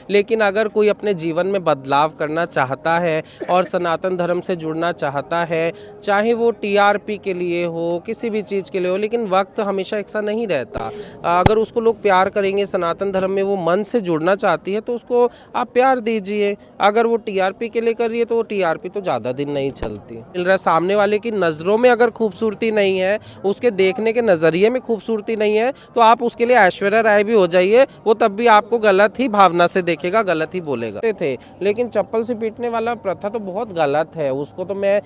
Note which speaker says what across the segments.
Speaker 1: लेकिन अगर कोई अपने जीवन में बदलाव करना चाहता है और सनातन धर्म से जुड़ना चाहता है, चाहे वो टीआरपी के लिए हो, किसी भी चीज़ के लिए हो, लेकिन वक्त हमेशा एक सा नहीं रहता। अगर उसको लोग प्यार करेंगे, सनातन धर्म में वो मन से जुड़ना चाहती है, तो उसको आप प्यार दीजिए। अगर वो टीआरपी के लिए कर रही है तो वो टीआरपी तो ज़्यादा दिन नहीं चलती। मिल रहा है, सामने वाले की नज़रों में अगर खूबसूरती नहीं है, उसके देखने के नज़रिए में खूबसूरती नहीं है, तो आप उसके लिए ऐश्वर्या राय भी हो जाइए, वो तब भी आपको गलत ही भावना से देखेगा, गलत ही बोलेगा थे। लेकिन चप्पल से पीटने वाला प्रथा तो बहुत गलत है, उसको तो मैं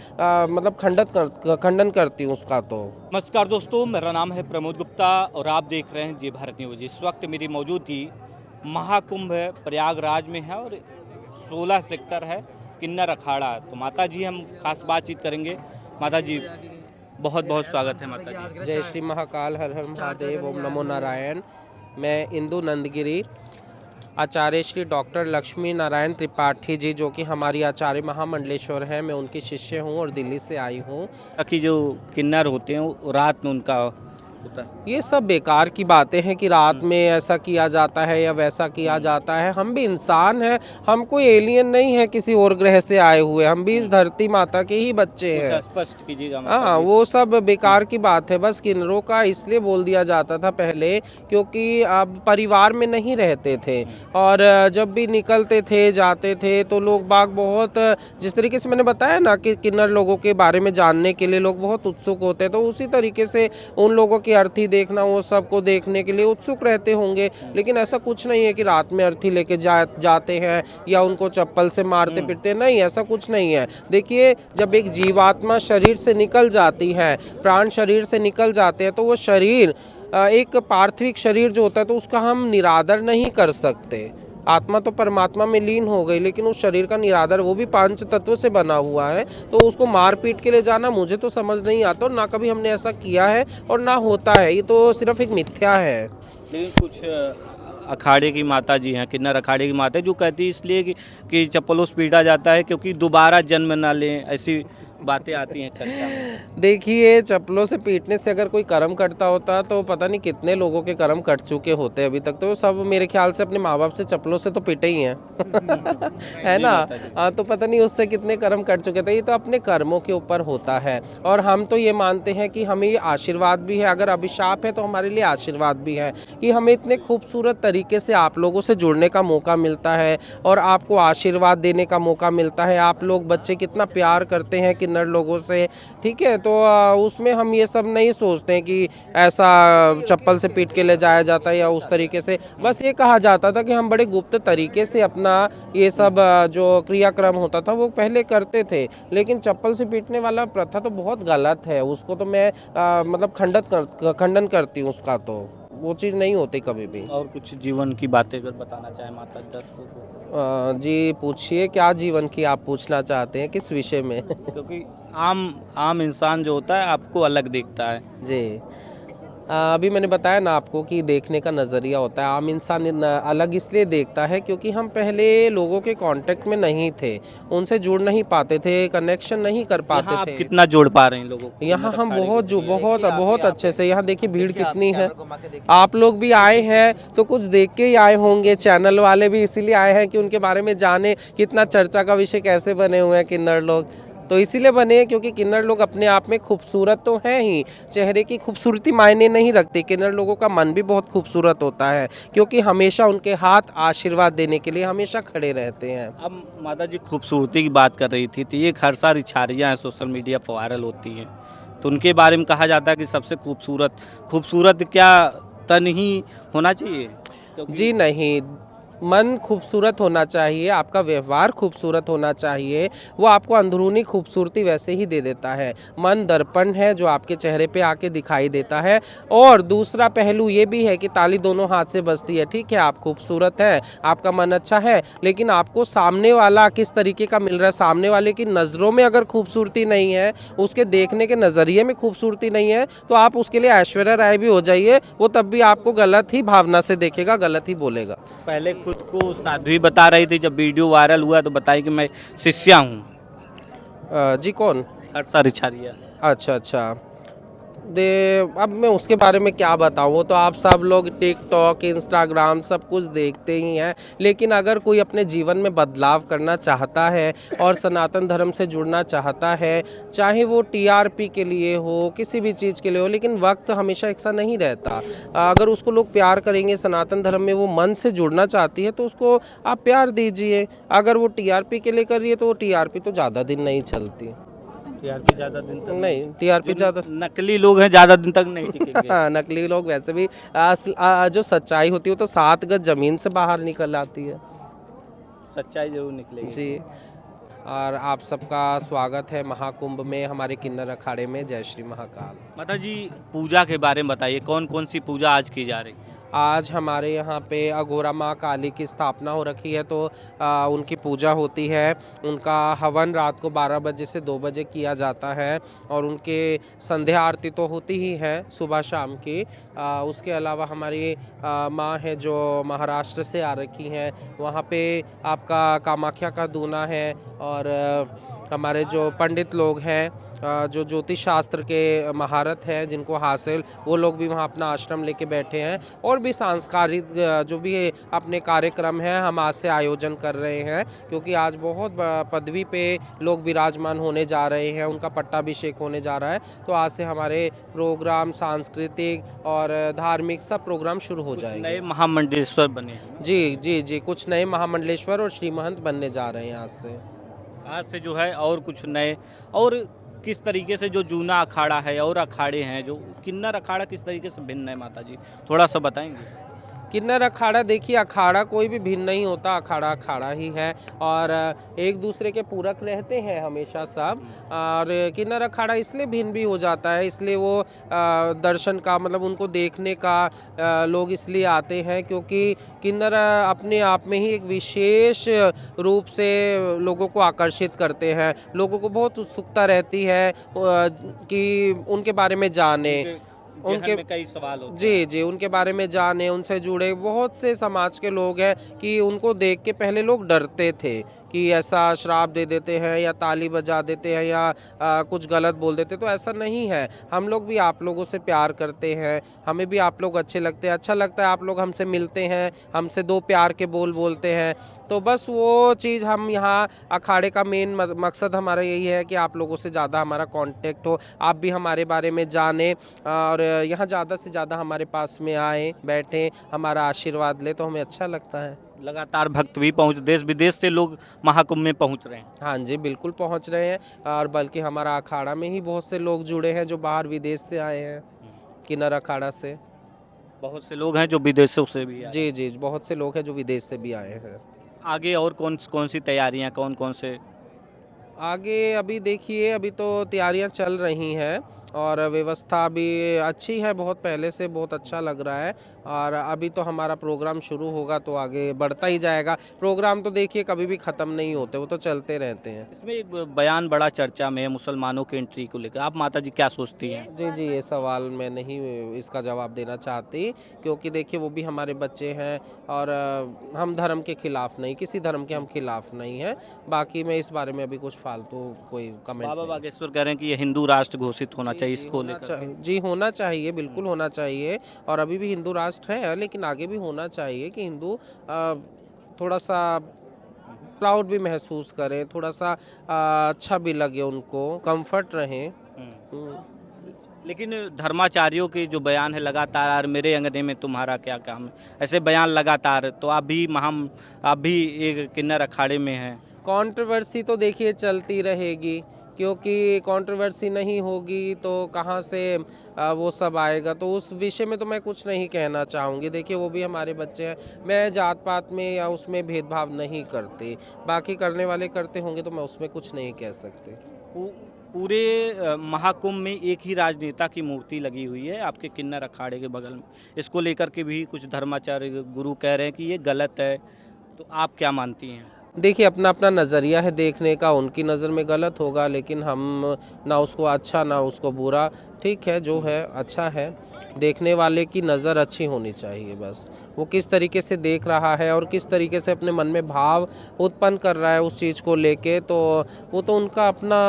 Speaker 1: मतलब खंडन करती हूँ उसका। तो
Speaker 2: नमस्कार दोस्तों, मेरा नाम है प्रमोद गुप्ता और आप देख रहे हैं जी भारत न्यूज। इस वक्त मेरी मौजूदगी महाकुंभ प्रयागराज में है और 16 सेक्टर है किन्नर अखाड़ा। तो माता जी हम खास बातचीत करेंगे। माता जी बहुत बहुत स्वागत है। माता जी
Speaker 1: जय श्री महाकाल, हर हर महादेव, ओम नमो नारायण। मैं इंदु नंदगिरी, आचार्य श्री डॉक्टर लक्ष्मी नारायण त्रिपाठी जी, जो कि हमारी आचार्य महामंडलेश्वर हैं, मैं उनकी शिष्य हूँ और दिल्ली से आई हूँ।
Speaker 2: कि जो किन्नर होते हैं वो रात में उनका होता है,
Speaker 1: ये सब बेकार की बातें हैं कि रात में ऐसा किया जाता है या वैसा किया जाता है। हम भी इंसान हैं, हम कोई एलियन नहीं है किसी और ग्रह से आए हुए, हम भी इस धरती माता के ही बच्चे हैं।
Speaker 2: स्पष्ट कीजिएगा।
Speaker 1: हाँ, वो सब बेकार की बात है। बस किन्नरों का इसलिए बोल दिया जाता था पहले, क्योंकि अब परिवार में नहीं रहते थे और जब भी निकलते थे, जाते थे, तो लोग बाग बहुत, जिस तरीके से मैंने बताया ना कि किन्नर लोगों के बारे में जानने के लिए लोग बहुत उत्सुक होते हैं, तो उसी तरीके से उन लोगों की अर्थी देखना, वो सबको देखने के लिए उत्सुक रहते होंगे। लेकिन ऐसा कुछ नहीं है कि रात में अर्थी लेके जाते हैं या उनको चप्पल से मारते पीटते, नहीं, ऐसा कुछ नहीं है। देखिए, जब एक जीवात्मा शरीर से निकल जाती है, प्राण शरीर से निकल जाते हैं, तो वो शरीर एक पार्थिव शरीर जो होता है, तो उसका हम निरादर नहीं कर सकते। आत्मा तो परमात्मा में लीन हो गई, लेकिन उस शरीर का निरादर, वो भी 5 तत्व से बना हुआ है, तो उसको मार पीट के ले जाना मुझे तो समझ नहीं आता, और ना कभी हमने ऐसा किया है और ना होता है। ये तो सिर्फ एक मिथ्या है।
Speaker 2: लेकिन कुछ अखाड़े की माता जी हैं, किन्नर अखाड़े की माता जो कहती है इसलिए कि चप्पलों से पीटा जाता है क्योंकि दोबारा जन्म ना लें, ऐसी बातें आती हैं चर्चा में।
Speaker 1: देखिए, चप्पलों से पीटने से अगर कोई कर्म करता होता तो पता नहीं कितने लोगों के कर्म कट चुके होते अभी तक। तो सब मेरे ख्याल से अपने माँ बाप से चप्पलों से तो पीटे ही हैं है ना। हाँ, तो पता नहीं उससे कितने कर्म कट चुके थे। ये तो अपने कर्मों के ऊपर होता है, और हम तो ये मानते हैं कि हमें ये आशीर्वाद भी है। अगर अभिशाप है तो हमारे लिए आशीर्वाद भी है कि हमें इतने खूबसूरत तरीके से आप लोगों से जुड़ने का मौका मिलता है और आपको आशीर्वाद देने का मौका मिलता है। आप लोग बच्चे कितना प्यार करते हैं किन्नर लोगों से, ठीक है। तो उसमें हम ये सब नहीं सोचते हैं कि ऐसा चप्पल से पीट के ले जाया जाता है या उस तरीके से। बस ये कहा जाता था कि हम बड़े गुप्त तरीके से अपना ये सब जो क्रियाक्रम होता था वो पहले करते थे। लेकिन चप्पल से पीटने वाला प्रथा तो बहुत गलत है, उसको तो मैं मतलब खंडन करती हूँ उसका। तो वो चीज़ नहीं होती कभी भी।
Speaker 2: और कुछ जीवन की बातें अगर बताना चाहें माता दर्शकों को।
Speaker 1: जी पूछिए, क्या जीवन की आप पूछना चाहते हैं, किस विषय में
Speaker 2: क्योंकि आम इंसान जो होता है आपको अलग देखता है
Speaker 1: जी। अभी मैंने बताया ना आपको कि देखने का नज़रिया होता है। आम इंसान अलग इसलिए देखता है क्योंकि हम पहले लोगों के कांटेक्ट में नहीं थे, उनसे जुड़ नहीं पाते थे, कनेक्शन नहीं कर पाते
Speaker 2: आप
Speaker 1: थे।
Speaker 2: कितना जोड़ पा रहे हैं लोगों को?
Speaker 1: यहाँ हम बहुत अच्छे से, यहाँ देखिए भीड़ कितनी है। आप लोग भी आए हैं तो कुछ देख के ही आए होंगे, चैनल वाले भी इसीलिए आए हैं कि उनके बारे में जाने, कितना चर्चा का विषय कैसे बने हुए हैं किन्नर लोग। तो इसीलिए बने क्योंकि किन्नर लोग अपने आप में खूबसूरत तो हैं ही, चेहरे की खूबसूरती मायने नहीं रखती। किन्नर लोगों का मन भी बहुत खूबसूरत होता है, क्योंकि हमेशा उनके हाथ आशीर्वाद देने के लिए हमेशा खड़े रहते हैं।
Speaker 2: अब माता जी खूबसूरती की बात कर रही थी, तो ये हर सारी छारियाँ हैं सोशल मीडिया पर वायरल होती हैं, तो उनके बारे में कहा जाता है कि सबसे खूबसूरत क्या तन ही होना चाहिए?
Speaker 1: जी नहीं, मन खूबसूरत होना चाहिए, आपका व्यवहार खूबसूरत होना चाहिए, वो आपको अंदरूनी खूबसूरती वैसे ही दे देता है। मन दर्पण है जो आपके चेहरे पे आके दिखाई देता है। और दूसरा पहलू ये भी है कि ताली दोनों हाथ से बजती है, ठीक है। आप खूबसूरत हैं, आपका मन अच्छा है, लेकिन आपको सामने वाला किस तरीके का मिल रहा है, सामने वाले की नज़रों में अगर खूबसूरती नहीं है, उसके देखने के नज़रिए में खूबसूरती नहीं है, तो आप उसके लिए ऐश्वर्या राय भी हो जाइए, वो तब भी आपको गलत ही भावना से देखेगा, गलत ही बोलेगा।
Speaker 2: पहले खुद को साध्वी बता रही थी, जब वीडियो वायरल हुआ तो बताई कि मैं शिष्या हूँ।
Speaker 1: जी कौन?
Speaker 2: हर सारी छारिया।
Speaker 1: अच्छा, अब मैं उसके बारे में क्या बताऊँ, वो तो आप सब लोग टिकटॉक इंस्टाग्राम सब कुछ देखते ही हैं। लेकिन अगर कोई अपने जीवन में बदलाव करना चाहता है और सनातन धर्म से जुड़ना चाहता है, चाहे वो टीआरपी के लिए हो, किसी भी चीज़ के लिए हो, लेकिन वक्त हमेशा एक सा नहीं रहता। अगर उसको लोग प्यार करेंगे, सनातन धर्म में वो मन से जुड़ना चाहती है तो उसको आप प्यार दीजिए। अगर वो टीआरपी के लिए कर रही है तो टीआरपी तो ज़्यादा दिन नहीं चलती।
Speaker 2: टीआरपी ज़्यादा दिन तक
Speaker 1: नहीं, टीआरपी ज़्यादा
Speaker 2: नकली लोग हैं ज़्यादा दिन तक नहीं टिकेंगे।
Speaker 1: हाँ, नकली लोग वैसे भी जो सच्चाई होती है वो तो 7 गज जमीन से बाहर निकल आती है।
Speaker 2: सच्चाई जरूर निकलेगी।
Speaker 1: जी। और आप सबका स्वागत है महाकुंभ में, हमारे किन्नर अखाड़े में। जय श्री महाकाल।
Speaker 2: माता जी, पूजा के बारे में बताइए, कौन कौन सी पूजा आज की जा रही है?
Speaker 1: आज हमारे यहाँ पे अघोरा माँ काली की स्थापना हो रखी है, तो उनकी पूजा होती है। उनका हवन रात को 12 बजे से 2 बजे किया जाता है और उनके संध्या आरती तो होती ही है सुबह शाम की। उसके अलावा हमारी माँ है जो महाराष्ट्र से आ रखी हैं, वहाँ पे आपका कामाख्या का दूना है। और हमारे जो पंडित लोग हैं, जो ज्योतिष शास्त्र के महारत हैं जिनको हासिल, वो लोग भी वहाँ अपना आश्रम लेके बैठे हैं। और भी सांस्कृतिक जो भी अपने कार्यक्रम हैं हम आज से आयोजन कर रहे हैं, क्योंकि आज बहुत पदवी पे लोग विराजमान होने जा रहे हैं, उनका पट्टाभिषेक होने जा रहा है। तो आज से हमारे प्रोग्राम सांस्कृतिक और धार्मिक सब प्रोग्राम शुरू हो जाएंगे।
Speaker 2: नए महामंडलेश्वर बने हैं।
Speaker 1: जी जी जी, कुछ नए महामंडलेश्वर और श्री महंत बनने जा रहे हैं आज से
Speaker 2: जो है और कुछ नए, और किस तरीके से जो जूना अखाड़ा है और अखाड़े हैं, जो किन्नर अखाड़ा किस तरीके से भिन्न है माता जी, थोड़ा सा बताएंगे?
Speaker 1: किन्नर अखाड़ा देखिए, अखाड़ा कोई भी भिन्न नहीं होता, अखाड़ा अखाड़ा ही है और एक दूसरे के पूरक रहते हैं हमेशा सब। और किन्नर अखाड़ा इसलिए भिन्न भी हो जाता है, इसलिए वो दर्शन का मतलब उनको देखने का लोग इसलिए आते हैं क्योंकि किन्नर अपने आप में ही एक विशेष रूप से लोगों को आकर्षित करते हैं। लोगों को बहुत उत्सुकता रहती है कि उनके बारे में जाने,
Speaker 2: उनके में कई सवाल होते
Speaker 1: जी जी, उनके बारे में जाने, उनसे जुड़े। बहुत से समाज के लोग हैं कि उनको देख के पहले लोग डरते थे कि ऐसा श्राप दे देते हैं या ताली बजा देते हैं या कुछ गलत बोल देते, तो ऐसा नहीं है। हम लोग भी आप लोगों से प्यार करते हैं, हमें भी आप लोग अच्छे लगते हैं। अच्छा लगता है आप लोग हमसे मिलते हैं, हमसे 2 प्यार के बोल बोलते हैं। तो बस वो चीज़ हम यहाँ अखाड़े का मेन मकसद हमारा यही है कि आप लोगों से ज़्यादा हमारा कांटेक्ट हो, आप भी हमारे बारे में जानें और यहाँ ज़्यादा से ज़्यादा हमारे पास में आए, बैठें, हमारा आशीर्वाद ले, तो हमें अच्छा लगता है।
Speaker 2: लगातार भक्त भी देश विदेश से लोग महाकुंभ में पहुंच रहे हैं।
Speaker 1: हाँ जी, बिल्कुल पहुंच रहे हैं। और बल्कि हमारा अखाड़ा में ही बहुत से लोग जुड़े हैं जो बाहर विदेश से आए हैं, किन्नर अखाड़ा से।
Speaker 2: बहुत से लोग हैं जो विदेशों से भी आए।
Speaker 1: जी जी, बहुत से लोग हैं जो विदेश से भी आए हैं।
Speaker 2: आगे और कौन कौन सी तैयारियां, कौन कौन से?
Speaker 1: आगे अभी देखिए, अभी तो तैयारियां चल रही हैं और व्यवस्था भी अच्छी है, बहुत पहले से बहुत अच्छा लग रहा है। और अभी तो हमारा प्रोग्राम शुरू होगा तो आगे बढ़ता ही जाएगा। प्रोग्राम तो देखिए कभी भी ख़त्म नहीं होते, वो तो चलते रहते हैं।
Speaker 2: इसमें एक बयान बड़ा चर्चा में है मुसलमानों की एंट्री को लेकर, आप माता जी क्या सोचती हैं?
Speaker 1: जी जी, ये सवाल मैं नहीं इसका जवाब देना चाहती, क्योंकि देखिए वो भी हमारे बच्चे हैं और हम धर्म के खिलाफ नहीं, किसी धर्म के हम खिलाफ नहीं हैं। बाकी मैं इस बारे में अभी कुछ फालतू कोई कमेंट
Speaker 2: बाबा
Speaker 1: नहीं।
Speaker 2: बागेश्वर कह रहे हैं कि ये हिंदू राष्ट्र घोषित होना चाहिए, इसको लेकर।
Speaker 1: जी, होना चाहिए, बिल्कुल होना चाहिए। और अभी भी हिंदू राष्ट्र है, लेकिन आगे भी होना चाहिए कि हिंदू थोड़ा सा प्राउड भी महसूस करें, थोड़ा सा अच्छा भी लगे, उनको कंफर्ट रहें।
Speaker 2: लेकिन धर्माचार्यों के जो बयान है लगातार, मेरे अंगने में तुम्हारा क्या काम है, ऐसे बयान लगातार, तो आप भी एक किन्नर अखाड़े में हैं।
Speaker 1: कंट्रोवर्सी तो देखिए चलती रहेगी, क्योंकि कंट्रोवर्सी नहीं होगी तो कहाँ से वो सब आएगा। तो उस विषय में तो मैं कुछ नहीं कहना चाहूँगी। देखिए वो भी हमारे बच्चे हैं, मैं जात पात में या उसमें भेदभाव नहीं करती। बाकी करने वाले करते होंगे तो मैं उसमें कुछ नहीं कह सकते।
Speaker 2: पूरे महाकुंभ में एक ही राजनेता की मूर्ति लगी हुई है आपके किन्नर अखाड़े के बगल में, इसको लेकर के भी कुछ धर्माचार्य गुरु कह रहे हैं कि ये गलत है, तो आप क्या मानती हैं?
Speaker 1: देखिए अपना अपना नज़रिया है देखने का, उनकी नज़र में गलत होगा, लेकिन हम ना उसको अच्छा ना उसको बुरा, ठीक है, जो है अच्छा है। देखने वाले की नज़र अच्छी होनी चाहिए, बस वो किस तरीके से देख रहा है और किस तरीके से अपने मन में भाव उत्पन्न कर रहा है उस चीज़ को लेके, तो वो तो उनका अपना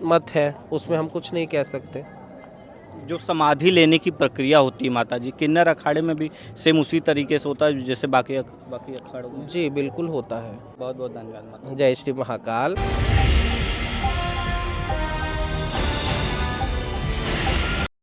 Speaker 1: मत है, उसमें हम कुछ नहीं कह सकते।
Speaker 2: जो समाधि लेने की प्रक्रिया होती है माता जी, किन्नर अखाड़े में भी सेम उसी तरीके से होता है जैसे बाकी अखाड़ों में?
Speaker 1: जी बिल्कुल होता है।
Speaker 2: बहुत बहुत धन्यवाद माता।
Speaker 1: जय श्री महाकाल।